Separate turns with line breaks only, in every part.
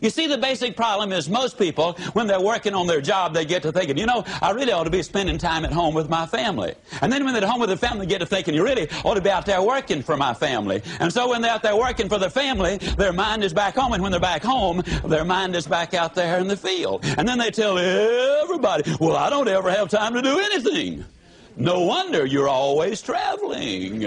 You see, the basic problem is most people, when they're working on their job, they get to thinking, you know, I really ought to be spending time at home with my family. And then when they're at home with the family, they get to thinking, you really ought to be out there working for my family. And so when they're out there working for the family, their mind is back home. And when they're back home, their mind is back out there in the field. And then they tell everybody, well, I don't ever have time to do anything. No wonder you're always traveling.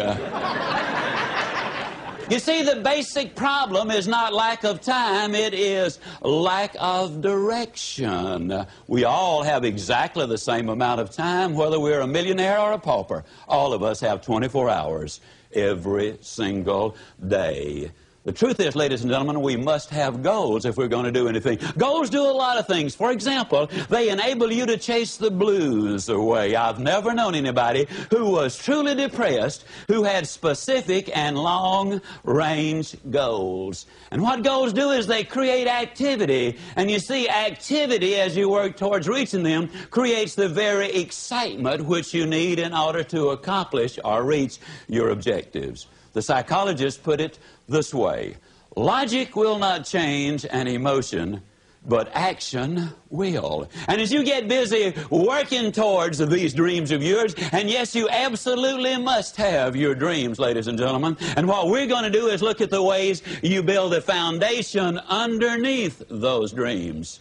You see, the basic problem is not lack of time, it is lack of direction. We all have exactly the same amount of time, whether we're a millionaire or a pauper. All of us have 24 hours every single day. The truth is, ladies and gentlemen, we must have goals if we're going to do anything. Goals do a lot of things. For example, they enable you to chase the blues away. I've never known anybody who was truly depressed who had specific and long-range goals. And what goals do is they create activity. And you see, activity, as you work towards reaching them, creates the very excitement which you need in order to accomplish or reach your objectives. The psychologists put it this way: logic will not change an emotion, but action will. And as you get busy working towards these dreams of yours, and yes, you absolutely must have your dreams, ladies and gentlemen, and what we're going to do is look at the ways you build a foundation underneath those dreams.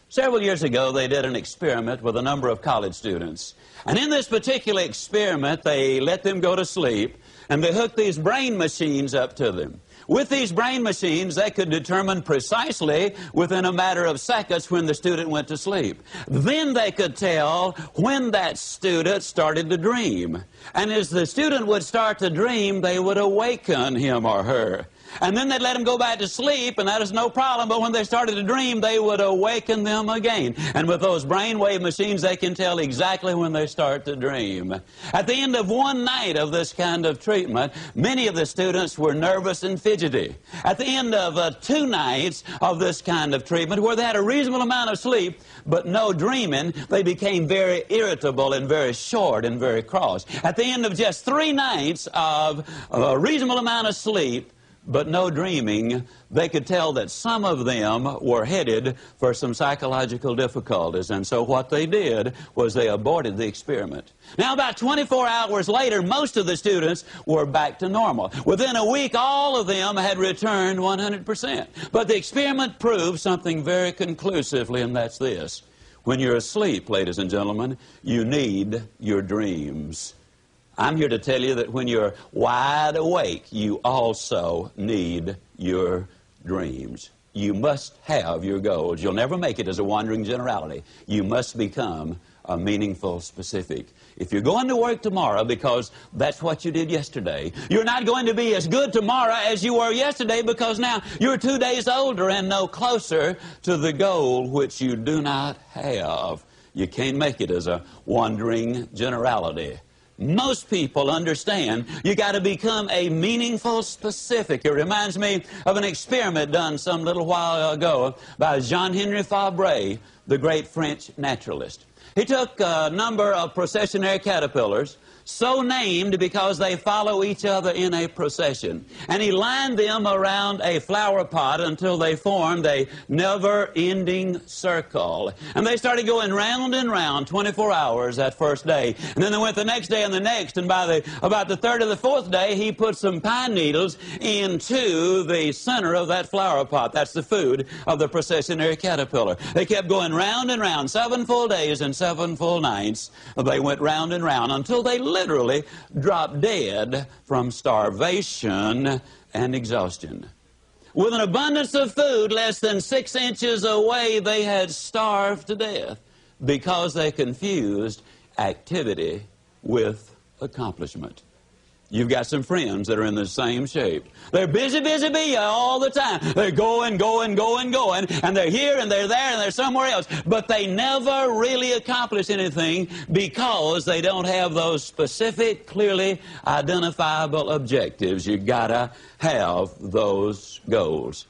Several years ago, they did an experiment with a number of college students. And in this particular experiment, they let them go to sleep, and they hooked these brain machines up to them. With these brain machines, they could determine precisely within a matter of seconds when the student went to sleep. Then they could tell when that student started to dream. And as the student would start to dream, they would awaken him or her. And then they'd let them go back to sleep, and that is no problem. But when they started to dream, they would awaken them again. And with those brainwave machines, they can tell exactly when they start to dream. At the end of one night of this kind of treatment, many of the students were nervous and fidgety. At the end of 2 nights of this kind of treatment, where they had a reasonable amount of sleep, but no dreaming, they became very irritable and very short and very cross. At the end of just 3 nights of a reasonable amount of sleep, but no dreaming, they could tell that some of them were headed for some psychological difficulties. And so what they did was they aborted the experiment. Now, about 24 hours later, most of the students were back to normal. Within a week, all of them had returned 100%. But the experiment proved something very conclusively, and that's this: when you're asleep, ladies and gentlemen, you need your dreams. I'm here to tell you that when you're wide awake, you also need your dreams. You must have your goals. You'll never make it as a wandering generality. You must become a meaningful specific. If you're going to work tomorrow because that's what you did yesterday, you're not going to be as good tomorrow as you were yesterday, because now you're 2 days older and no closer to the goal which you do not have. You can't make it as a wandering generality. Most people understand you got to become a meaningful specific. It reminds me of an experiment done some little while ago by Jean-Henri Fabre, the great French naturalist. He took a number of processionary caterpillars, so named because they follow each other in a procession, and he lined them around a flower pot until they formed a never-ending circle. And they started going round and round 24 hours that first day. And then they went the next day and the next, and by about the third or the fourth day, he put some pine needles into the center of that flower pot. That's the food of the processionary caterpillar. They kept going round and round, 7 full days and 7 full nights. They went round and round until they literally dropped dead from starvation and exhaustion. With an abundance of food less than 6 inches away, they had starved to death because they confused activity with accomplishment. You've got some friends that are in the same shape. They're busy, busy, busy all the time. They're going, going, going, going, and they're here and they're there and they're somewhere else. But they never really accomplish anything because they don't have those specific, clearly identifiable objectives. You've got to have those goals.